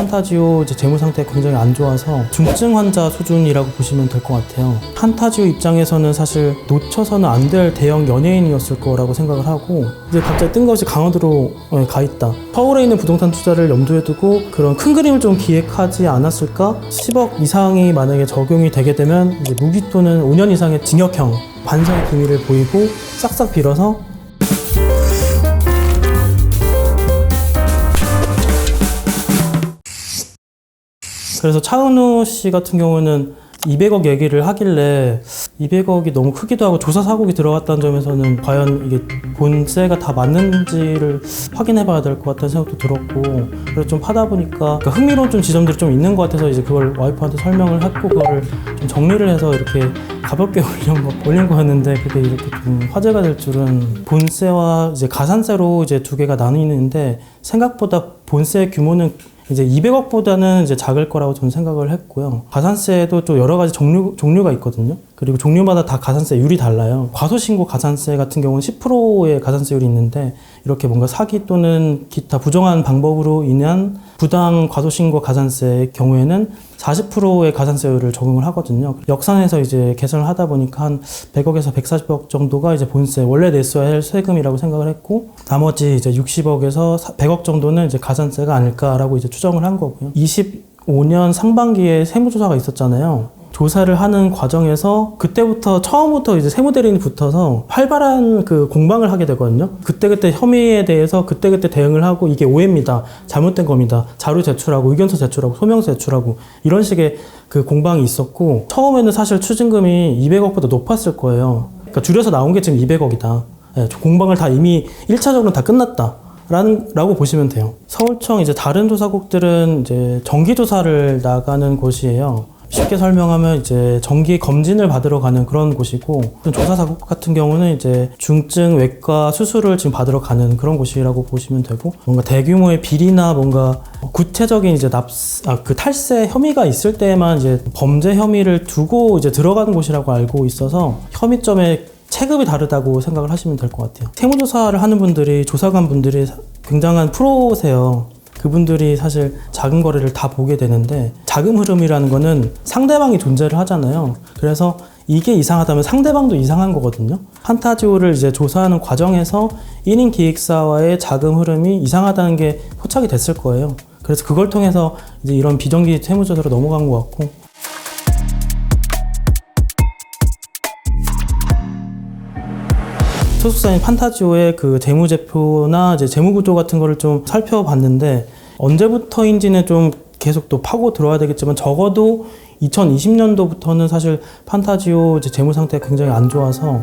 판타지오 이제 재무 상태가 굉장히 안 좋아서 중증 환자 수준이라고 보시면 될 것 같아요. 판타지오 입장에서는 사실 놓쳐서는 안 될 대형 연예인이었을 거라고 생각을 하고 이제 갑자기 뜬금없이 강화도로 가 있다. 서울에 있는 부동산 투자를 염두에 두고 그런 큰 그림을 좀 기획하지 않았을까? 10억 이상이 만약에 적용이 되게 되면 이제 무기 또는 5년 이상의 징역형 반성의 기미를 보이고 싹싹 빌어서 그래서 차은우 씨 같은 경우는 200억 얘기를 하길래 200억이 너무 크기도 하고 조사 사국이 들어갔다는 점에서는 과연 이게 본세가 다 맞는지를 확인해 봐야 될 것 같다는 생각도 들었고, 그래서 좀 파다 보니까 그러니까 흥미로운 좀 지점들이 좀 있는 것 같아서 이제 그걸 와이프한테 설명을 했고 그거를 좀 정리를 해서 이렇게 가볍게 올린 거였는데 그게 이렇게 좀 화제가 될 줄은. 본세와 이제 가산세로 이제 두 개가 나뉘는데 생각보다 본세 규모는 이제 200억보다는 이제 작을 거라고 저는 생각을 했고요. 가산세도 또 여러 가지 종류가 있거든요. 그리고 종류마다 다 가산세율이 달라요. 과소신고 가산세 같은 경우는 10%의 가산세율이 있는데 이렇게 뭔가 사기 또는 기타 부정한 방법으로 인한 부당 과소신고 가산세의 경우에는 40%의 가산세율을 적용을 하거든요. 역산해서 이제 계산을 하다 보니까 한 100억에서 140억 정도가 이제 본세, 원래 냈어야 할 세금이라고 생각을 했고, 나머지 이제 60억에서 100억 정도는 이제 가산세가 아닐까라고 이제 추정을 한 거고요. 25년 상반기에 세무조사가 있었잖아요. 조사를 하는 과정에서 그때부터 처음부터 이제 세무대리인이 붙어서 활발한 그 공방을 하게 되거든요. 그때그때 혐의에 대해서 그때그때 대응을 하고 이게 오해입니다. 잘못된 겁니다. 자료 제출하고 의견서 제출하고 소명서 제출하고 이런 식의 그 공방이 있었고, 처음에는 사실 추징금이 200억보다 높았을 거예요. 그러니까 줄여서 나온 게 지금 200억이다. 네, 공방을 다 이미 1차적으로 다 끝났다. 라고 보시면 돼요. 서울청 이제 다른 조사국들은 이제 정기조사를 나가는 곳이에요. 쉽게 설명하면 이제 정기 검진을 받으러 가는 그런 곳이고, 조사사국 같은 경우는 이제 중증 외과 수술을 지금 받으러 가는 그런 곳이라고 보시면 되고, 뭔가 대규모의 비리나 뭔가 구체적인 이제 그 탈세 혐의가 있을 때만 이제 범죄 혐의를 두고 이제 들어가는 곳이라고 알고 있어서 혐의점의 체급이 다르다고 생각을 하시면 될 것 같아요. 세무조사를 하는 분들이, 조사관 분들이 굉장한 프로세요. 그분들이 사실 자금 거래를 다 보게 되는데, 자금 흐름이라는 거는 상대방이 존재를 하잖아요. 그래서 이게 이상하다면 상대방도 이상한 거거든요. 판타지오를 이제 조사하는 과정에서 1인 기획사와의 자금 흐름이 이상하다는 게 포착이 됐을 거예요. 그래서 그걸 통해서 이제 이런 비정기 세무조사로 넘어간 것 같고, 소속사인 판타지오의 그 재무제표나 이제 재무구조 같은 거를 좀 살펴봤는데, 언제부터인지는 좀 계속 또 파고 들어야 되겠지만 적어도 2020년도부터는 사실 판타지오 이제 재무 상태가 굉장히 안 좋아서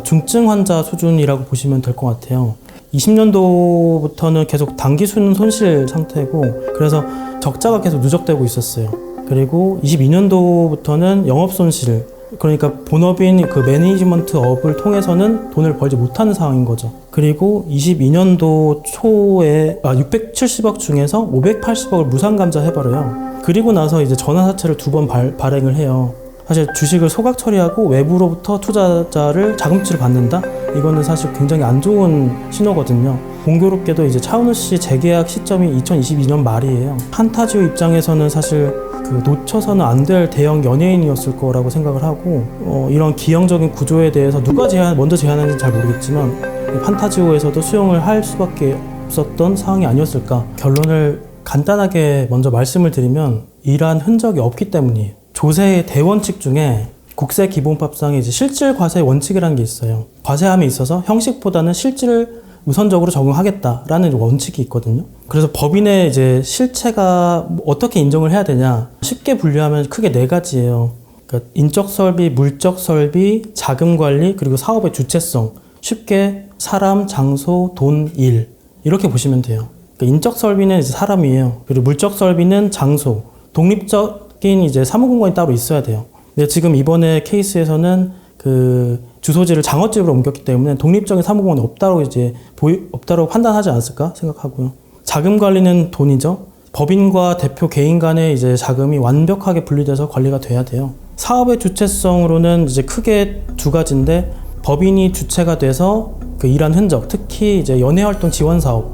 중증 환자 수준이라고 보시면 될 것 같아요. 20년도부터는 계속 단기 손실 상태고, 그래서 적자가 계속 누적되고 있었어요. 그리고 22년도부터는 영업 손실, 그러니까 본업인 그 매니지먼트 업을 통해서는 돈을 벌지 못하는 상황인 거죠. 그리고 22년도 초에 670억 중에서 580억을 무상감자 해버려요. 그리고 나서 이제 전환사채를 2번 발행을 해요. 사실 주식을 소각 처리하고 외부로부터 투자자를 자금치를 받는다? 이거는 사실 굉장히 안 좋은 신호거든요. 공교롭게도 이제 차은우 씨 재계약 시점이 2022년 말이에요. 판타지오 입장에서는 사실 그 놓쳐서는 안 될 대형 연예인이었을 거라고 생각을 하고, 이런 기형적인 구조에 대해서 누가 먼저 제안했는지 잘 모르겠지만 판타지오에서도 수용을 할 수밖에 없었던 상황이 아니었을까. 결론을 간단하게 먼저 말씀을 드리면 이러한 흔적이 없기 때문이에요. 조세의 대원칙 중에 국세기본법상에 이제 실질과세 원칙이라는 게 있어요. 과세함에 있어서 형식보다는 실질을 우선적으로 적용하겠다라는 원칙이 있거든요. 그래서 법인의 이제 실체가 어떻게 인정을 해야 되냐, 쉽게 분류하면 크게 4가지예요. 그러니까 인적 설비, 물적 설비, 자금 관리, 그리고 사업의 주체성. 쉽게 사람, 장소, 돈, 일 이렇게 보시면 돼요. 그러니까 인적 설비는 이제 사람이에요. 그리고 물적 설비는 장소, 독립적인 이제 사무공간이 따로 있어야 돼요. 근데 지금 이번에 케이스에서는 그 주소지를 장어집으로 옮겼기 때문에 독립적인 사무공간이 없다고 판단하지 않았을까 생각하고요. 자금 관리는 돈이죠. 법인과 대표 개인 간의 이제 자금이 완벽하게 분리돼서 관리가 돼야 돼요. 사업의 주체성으로는 이제 크게 2가지인데, 법인이 주체가 돼서 그 일한 흔적, 특히 이제 연예활동 지원 사업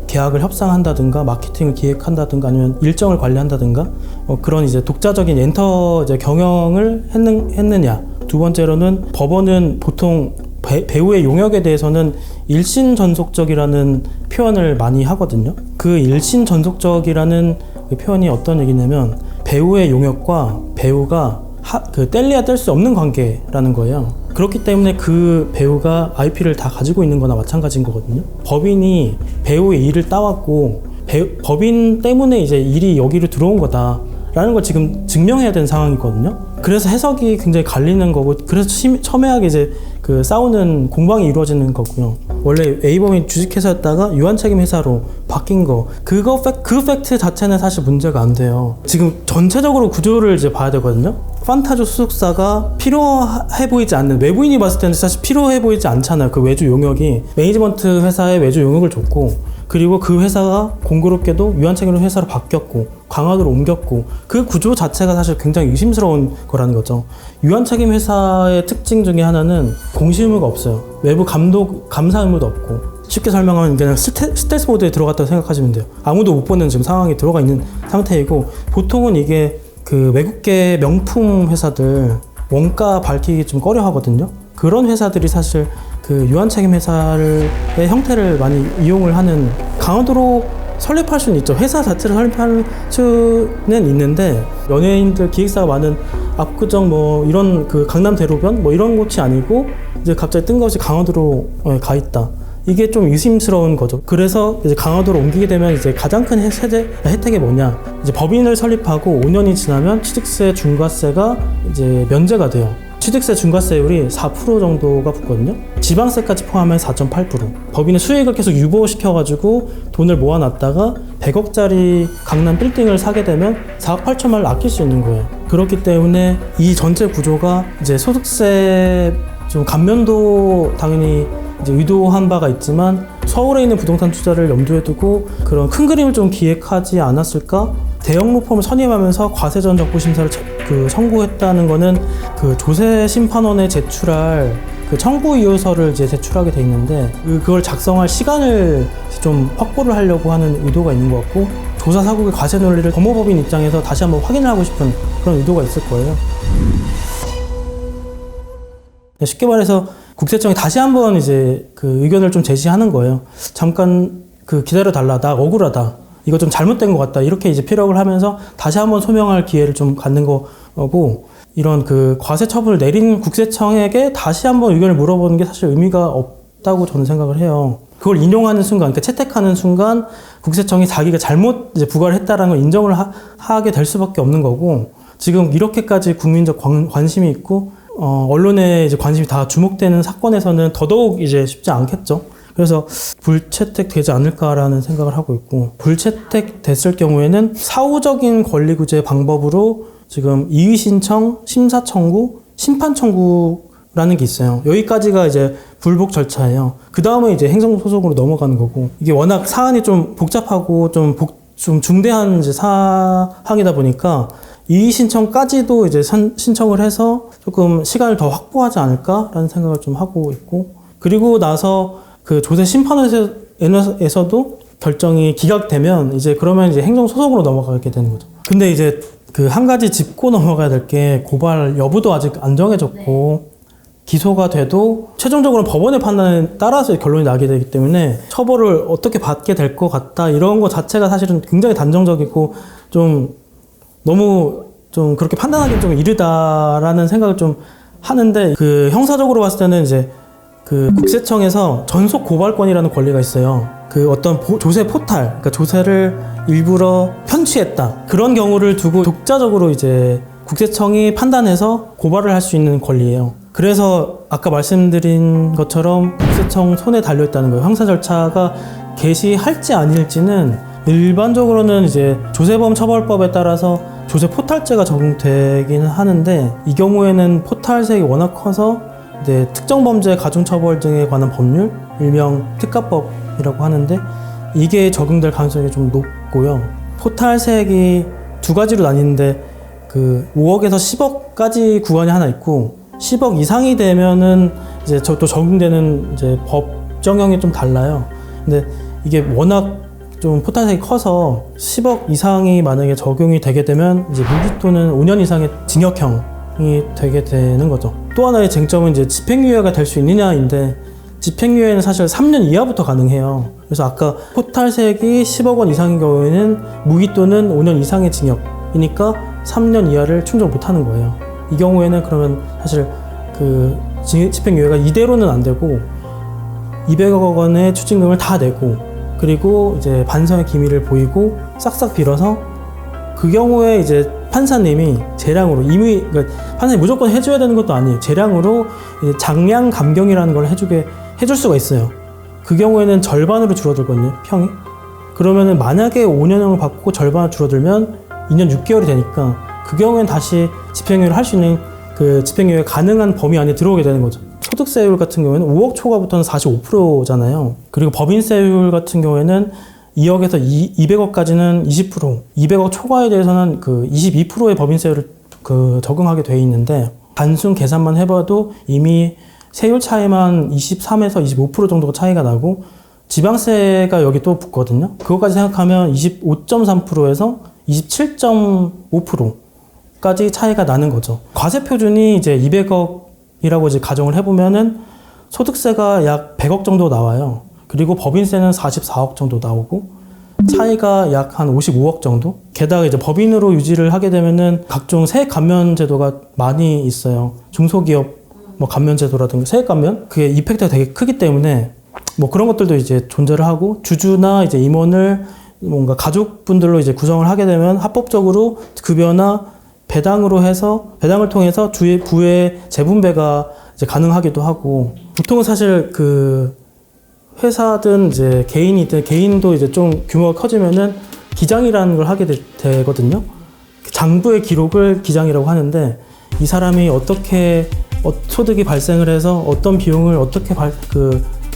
계약을 협상한다든가 마케팅을 기획한다든가 아니면 일정을 관리한다든가 그런 이제 독자적인 엔터 이제 경영을 했느냐. 두 번째로는 법원은 보통 배우의 용역에 대해서는 일신전속적이라는 표현을 많이 하거든요. 그 일신전속적이라는 그 표현이 어떤 얘기냐면 배우의 용역과 배우가 뗄래야 뗄 수 없는 관계라는 거예요. 그렇기 때문에 그 배우가 IP를 다 가지고 있는 거나 마찬가지인 거거든요. 법인이 배우의 일을 따왔고 법인 때문에 이제 일이 여기로 들어온 거다라는 걸 지금 증명해야 되는 상황이거든요. 그래서 해석이 굉장히 갈리는 거고 그래서 첨예하게 이제 그 싸우는 공방이 이루어지는 거고요. 원래 A범이 주식회사였다가 유한책임회사로 바뀐 거 그 팩트 자체는 사실 문제가 안 돼요. 지금 전체적으로 구조를 이제 봐야 되거든요. 판타조 소속사가 필요해 보이지 않는, 외부인이 봤을 때는 사실 필요해 보이지 않잖아요. 그 외주 용역이 매니지먼트 회사에 외주 용역을 줬고, 그리고 그 회사가 공교롭게도 유한책임 회사로 바뀌었고 강화도로 옮겼고, 그 구조 자체가 사실 굉장히 의심스러운 거라는 거죠. 유한책임 회사의 특징 중에 하나는 공시 의무가 없어요. 외부 감사 의무도 없고, 쉽게 설명하면 그냥 스텔스 모드에 들어갔다고 생각하시면 돼요. 아무도 못 보는 지금 상황에 들어가 있는 상태이고, 보통은 이게 그 외국계 명품 회사들 원가 밝히기 좀 꺼려 하거든요. 그런 회사들이 사실 그 유한책임 회사의 형태를 많이 이용을 하는, 강화도로 설립할 수는 있죠. 회사 자체를 설립할 수는 있는데, 연예인들 기획사가 많은 압구정 뭐 이런 그 강남 대로변 뭐 이런 곳이 아니고 이제 갑자기 뜬금없이 강화도로 가 있다. 이게 좀 의심스러운 거죠. 그래서 이제 강화도로 옮기게 되면 이제 가장 큰 혜택이 뭐냐? 이제 법인을 설립하고 5년이 지나면 취득세 중과세가 이제 면제가 돼요. 취득세 중과세율이 4% 정도가 붙거든요. 지방세까지 포함하면 4.8%. 법인의 수익을 계속 유보시켜가지고 돈을 모아놨다가 100억짜리 강남 빌딩을 사게 되면 4억 8천만을 아낄 수 있는 거예요. 그렇기 때문에 이 전체 구조가 이제 소득세 좀 감면도 당연히 이제 의도한 바가 있지만, 서울에 있는 부동산 투자를 염두에 두고 그런 큰 그림을 좀 기획하지 않았을까? 대형 로펌을 선임하면서 과세전 적부 심사를 청구했다는 거는 그 조세 심판원에 제출할 그 청구 이유서를 이제 제출하게 돼 있는데, 그걸 작성할 시간을 좀 확보를 하려고 하는 의도가 있는 것 같고, 조사 사국의 과세 논리를 법무법인 입장에서 다시 한번 확인을 하고 싶은 그런 의도가 있을 거예요. 쉽게 말해서 국세청이 다시 한번 이제 그 의견을 좀 제시하는 거예요. 잠깐 그 기다려달라, 나 억울하다, 이거 좀 잘못된 것 같다, 이렇게 이제 피력을 하면서 다시 한번 소명할 기회를 좀 갖는 거고, 이런 그 과세 처분을 내린 국세청에게 다시 한번 의견을 물어보는 게 사실 의미가 없다고 저는 생각을 해요. 그걸 인용하는 순간, 그러니까 채택하는 순간 국세청이 자기가 잘못 이제 부과를 했다라는 걸 인정을 하게 될 수밖에 없는 거고, 지금 이렇게까지 국민적 관심이 있고 언론에 이제 관심이 다 주목되는 사건에서는 더더욱 이제 쉽지 않겠죠. 그래서 불채택 되지 않을까라는 생각을 하고 있고, 불채택 됐을 경우에는 사후적인 권리구제 방법으로 지금 이의 신청, 심사 청구, 심판 청구라는 게 있어요. 여기까지가 이제 불복 절차예요. 그 다음에 이제 행정소송으로 넘어가는 거고, 이게 워낙 사안이 좀 복잡하고 좀 중대한 이제 사항이다 보니까 이의 신청까지도 이제 신청을 해서 조금 시간을 더 확보하지 않을까라는 생각을 좀 하고 있고, 그리고 나서 그 조세 심판원에서도 결정이 기각되면 이제 그러면 이제 행정소송으로 넘어가게 되는 거죠. 근데 이제 그 한 가지 짚고 넘어가야 될 게, 고발 여부도 아직 안 정해졌고, 기소가 돼도 최종적으로 법원의 판단에 따라서 결론이 나게 되기 때문에 처벌을 어떻게 받게 될 것 같다, 이런 거 자체가 사실은 굉장히 단정적이고 좀 너무 좀 그렇게 판단하기 좀 이르다라는 생각을 좀 하는데, 그 형사적으로 봤을 때는 이제 그 국세청에서 전속 고발권이라는 권리가 있어요. 그 어떤 조세 포탈, 그러니까 조세를 일부러 편취했다, 그런 경우를 두고 독자적으로 이제 국세청이 판단해서 고발을 할 수 있는 권리예요. 그래서 아까 말씀드린 것처럼 국세청 손에 달려있다는 거예요. 형사 절차가 개시할지 아닐지는 일반적으로는 이제 조세범 처벌법에 따라서 조세 포탈죄가 적용되기는 하는데, 이 경우에는 포탈세액이 워낙 커서 이제 특정범죄 가중처벌 등에 관한 법률, 일명 특가법이라고 하는데, 이게 적용될 가능성이 좀 높고요. 포탈세액이 두 가지로 나뉘는데, 그 5억에서 10억까지 구간이 하나 있고, 10억 이상이 되면은 이제 또 적용되는 이제 법 정형이 좀 달라요. 근데 이게 워낙 좀 포탈색이 커서 10억 이상이 만약에 적용이 되게 되면 이제 무기 또는 5년 이상의 징역형이 되게 되는 거죠. 또 하나의 쟁점은 이제 집행유예가 될 수 있느냐인데, 집행유예는 사실 3년 이하부터 가능해요. 그래서 아까 포탈색이 10억 원 이상인 경우에는 무기 또는 5년 이상의 징역이니까 3년 이하를 충족 못 하는 거예요. 이 경우에는 그러면 사실 그 집행유예가 이대로는 안 되고 200억 원의 추징금을 다 내고, 그리고 이제 반성의 기미를 보이고 싹싹 빌어서, 그 경우에 이제 판사님이 재량으로 이미, 그러니까 판사님이 무조건 해줘야 되는 것도 아니에요. 재량으로 이제 장량 감경이라는 걸 해줄 수가 있어요. 그 경우에는 절반으로 줄어들거든요, 평이. 그러면은 만약에 5년형을 받고 절반으로 줄어들면 2년 6개월이 되니까, 그 경우에는 다시 집행유예를 할 수 있는 그 집행유예 가능한 범위 안에 들어오게 되는 거죠. 소득세율 같은 경우에는 5억 초과부터는 45%잖아요. 그리고 법인세율 같은 경우에는 2억에서 200억까지는 20%, 200억 초과에 대해서는 그 22%의 법인세율을 그 적용하게 돼 있는데, 단순 계산만 해봐도 이미 세율 차이만 23에서 25% 정도가 차이가 나고, 지방세가 여기 또 붙거든요. 그것까지 생각하면 25.3%에서 27.5%까지 차이가 나는 거죠. 과세 표준이 이제 200억이라고 이제 가정을 해보면은 소득세가 약 100억 정도 나와요. 그리고 법인세는 44억 정도 나오고, 차이가 약 한 55억 정도? 게다가 이제 법인으로 유지를 하게 되면은 각종 세액 감면 제도가 많이 있어요. 중소기업 뭐 감면 제도라든가 세액 감면? 그게 이펙트가 되게 크기 때문에 뭐 그런 것들도 이제 존재를 하고, 주주나 이제 임원을 뭔가 가족분들로 이제 구성을 하게 되면 합법적으로 급여나 배당으로 해서, 배당을 통해서 부의 재분배가 이제 가능하기도 하고, 보통은 사실 그 회사든 이제 개인이든, 개인도 이제 좀 규모가 커지면은 기장이라는 걸 하게 되거든요. 장부의 기록을 기장이라고 하는데, 이 사람이 어떻게 소득이 발생을 해서 어떤 비용을 어떻게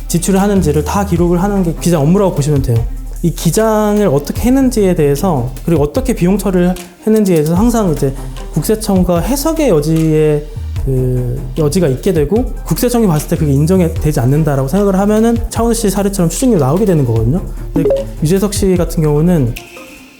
지출을 하는지를 다 기록을 하는 게 기장 업무라고 보시면 돼요. 이 기장을 어떻게 했는지에 대해서, 그리고 어떻게 비용 처리를 했는지에 대해서 항상 이제 국세청과 해석의 여지가 있게 되고, 국세청이 봤을 때 그게 인정이 되지 않는다라고 생각을 하면은 차은우 씨 사례처럼 추징률이 나오게 되는 거거든요. 근데 유재석 씨 같은 경우는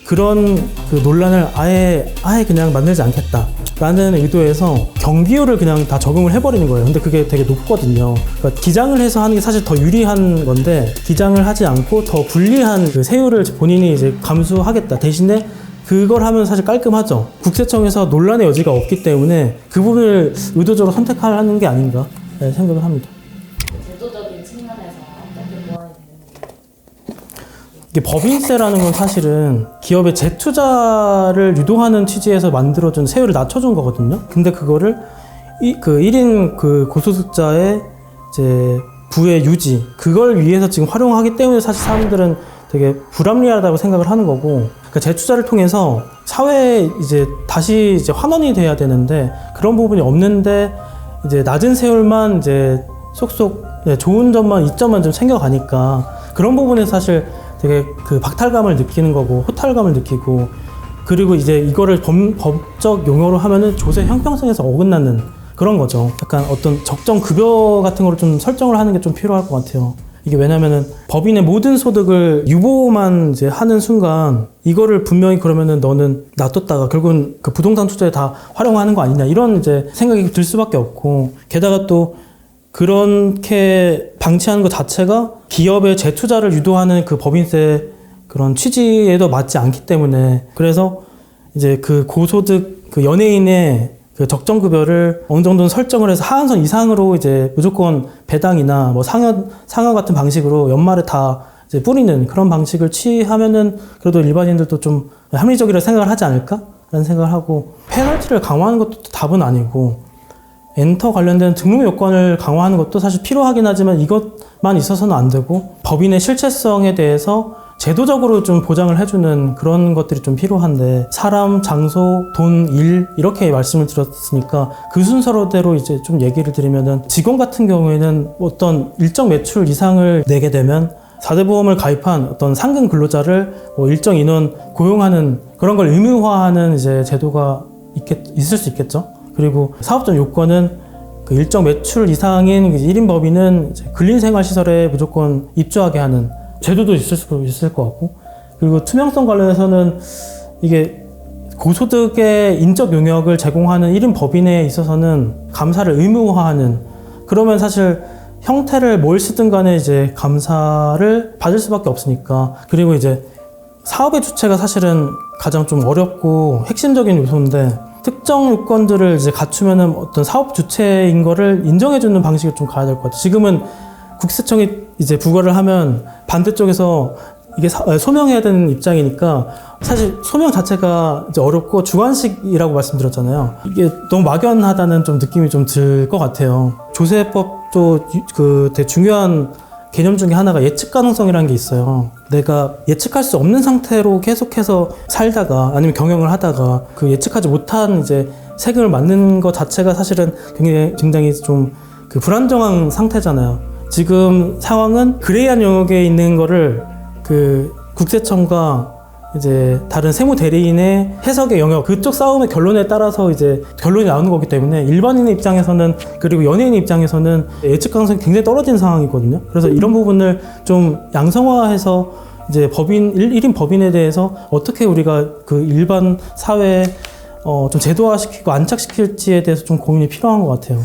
그런 그 논란을 아예 그냥 만들지 않겠다라는 의도에서 경비율을 그냥 다 적용을 해버리는 거예요. 근데 그게 되게 높거든요. 그러니까 기장을 해서 하는 게 사실 더 유리한 건데, 기장을 하지 않고 더 불리한 그 세율을 본인이 이제 감수하겠다. 대신에 그걸 하면 사실 깔끔하죠. 국세청에서 논란의 여지가 없기 때문에 그 부분을 의도적으로 선택하는 게 아닌가 생각을 합니다. 제도적인 측면에서 어떻게 보완이 되는지. 이게 법인세라는 건 사실은 기업의 재투자를 유도하는 취지에서 만들어준, 세율을 낮춰준 거거든요. 근데 그거를 그 1인 그 고소득자의 이제 부의 유지, 그걸 위해서 지금 활용하기 때문에 사실 사람들은 되게 불합리하다고 생각을 하는 거고, 그러니까 재투자를 통해서 사회에 이제 다시 이제 환원이 돼야 되는데 그런 부분이 없는데, 이제 낮은 세율만 이제 쏙쏙 좋은 점만, 이점만 좀 챙겨가니까 그런 부분에 사실 되게 그 박탈감을 느끼는 거고, 호탈감을 느끼고, 그리고 이제 이거를 법적 용어로 하면은 조세 형평성에서 어긋나는 그런 거죠. 약간 어떤 적정 급여 같은 거를 좀 설정을 하는 게 좀 필요할 것 같아요. 이게 왜냐면은 법인의 모든 소득을 유보만 이제 하는 순간, 이거를 분명히 그러면은 너는 놔뒀다가 결국은 그 부동산 투자에 다 활용하는 거 아니냐, 이런 이제 생각이 들 수밖에 없고, 게다가 또 그렇게 방치하는 것 자체가 기업의 재투자를 유도하는 그 법인세 그런 취지에도 맞지 않기 때문에, 그래서 이제 그 고소득 그 연예인의 그 적정급여를 어느 정도는 설정을 해서 하한선 이상으로 이제 무조건 배당이나 뭐 상여 같은 방식으로 연말에 다 이제 뿌리는 그런 방식을 취하면은 그래도 일반인들도 좀 합리적이라 생각을 하지 않을까라는 생각을 하고, 페널티를 강화하는 것도 답은 아니고, 엔터 관련된 등록 요건을 강화하는 것도 사실 필요하긴 하지만 이것만 있어서는 안 되고, 법인의 실체성에 대해서 제도적으로 좀 보장을 해주는 그런 것들이 좀 필요한데, 사람, 장소, 돈, 일 이렇게 말씀을 드렸으니까 그 순서대로 이제 좀 얘기를 드리면은, 직원 같은 경우에는 어떤 일정 매출 이상을 내게 되면 4대 보험을 가입한 어떤 상근 근로자를 뭐 일정 인원 고용하는 그런 걸 의무화하는 이제 제도가 있을 수 있겠죠. 그리고 사업적 요건은 그 일정 매출 이상인 1인 법인은 이제 근린생활시설에 무조건 입주하게 하는 제도도 있을 수 있을 것 같고, 그리고 투명성 관련해서는 이게 고소득의 인적 용역을 제공하는 1인 법인에 있어서는 감사를 의무화하는, 그러면 사실 형태를 뭘 쓰든 간에 이제 감사를 받을 수밖에 없으니까. 그리고 이제 사업의 주체가 사실은 가장 좀 어렵고 핵심적인 요소인데, 특정 요건들을 이제 갖추면은 어떤 사업 주체인 거를 인정해주는 방식을 좀 가야 될 것 같아요. 지금은 국세청이 이제 부과를 하면 반대쪽에서 이게 소명해야 되는 입장이니까 사실 소명 자체가 이제 어렵고 주관식이라고 말씀드렸잖아요. 이게 너무 막연하다는 좀 느낌이 좀 들 것 같아요. 조세법도 그 되게 중요한 개념 중에 하나가 예측 가능성이라는 게 있어요. 내가 예측할 수 없는 상태로 계속해서 살다가 아니면 경영을 하다가 그 예측하지 못한 이제 세금을 맞는 것 자체가 사실은 굉장히 좀 그 불안정한 상태잖아요. 지금 상황은 그레이한 영역에 있는 거를 그 국세청과 이제 다른 세무 대리인의 해석의 영역, 그쪽 싸움의 결론에 따라서 이제 결론이 나오는 거기 때문에 일반인의 입장에서는, 그리고 연예인의 입장에서는 예측 가능성이 굉장히 떨어진 상황이거든요. 그래서 이런 부분을 좀 양성화해서 이제 법인, 1인 법인에 대해서 어떻게 우리가 그 일반 사회에 좀 제도화시키고 안착시킬지에 대해서 좀 고민이 필요한 것 같아요.